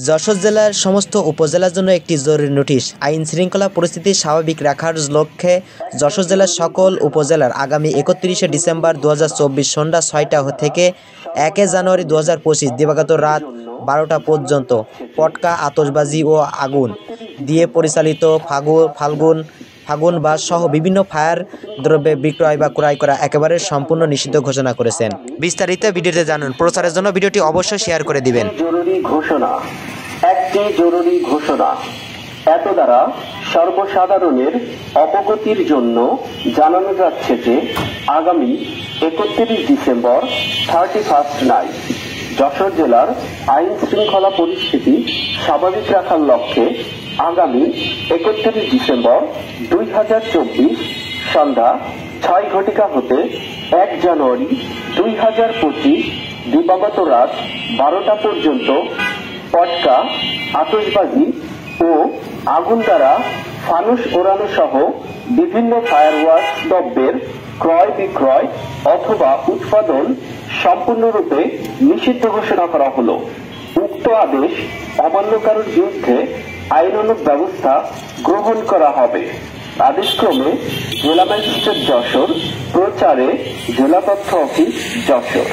যশোর জেলার সমস্ত উপজেলার জন্য একটি জরুরি নোটিশ। আইন শৃঙ্খলা পরিস্থিতি স্বাভাবিক রাখার লক্ষ্যে যশোর জেলার সকল উপজেলার আগামী 31শে ডিসেম্বর 2024 সন্ধ্যা 6টা থেকে 1 জানুয়ারি 2025 দিবাগত রাত 12টা পর্যন্ত পটকা, আতশবাজি ও আগুন দিয়ে পরিচালিত ফাগুন বাস সহ বিভিন্ন ফায়ার দ্রব্যে বিক্রয় বা ক্রয় করা একেবারে সম্পূর্ণ নিষিদ্ধ ঘোষণা করেছেন। বিস্তারিত ভিডিওতে জানুন। প্রচারের জন্য ভিডিওটি অবশ্যই শেয়ার করে দিবেন। একটি জরুরি ঘোষণা এত দ্বারা সর্বসাধারণের অবগতির জন্য জানানো যাচ্ছে যে আগামী 31 ডিসেম্বর 31st নাইট যশোর জেলার আইন শৃঙ্খলা পরিস্থিতি স্বাভাবিক রাখার লক্ষ্যে আগামী 31 ডিসেম্বর 2024 সন্ধ্যা 6 ঘটিকা হতে 1 জানুয়ারি 2025 দিবাগত রাত 12টা পর্যন্ত পটকা, আতশবাজি ও আগুন দ্বারা ফানুস ওড়ানো সহ বিভিন্ন ফায়ারওয়ার্কস দ্রব্যের ক্রয় বিক্রয় অথবা উৎপাদন সম্পূর্ণরূপে নিষিদ্ধ ঘোষণা করা হলো। উক্ত আদেশ অমান্যকারীর বিরুদ্ধে আইনানুগ ব্যবস্থা গ্রহণ করা হবে। আদেশক্রমে জেলা ম্যাজিস্ট্রেট যশোর, প্রচারে জেলা তথ্য অফিস যশোর।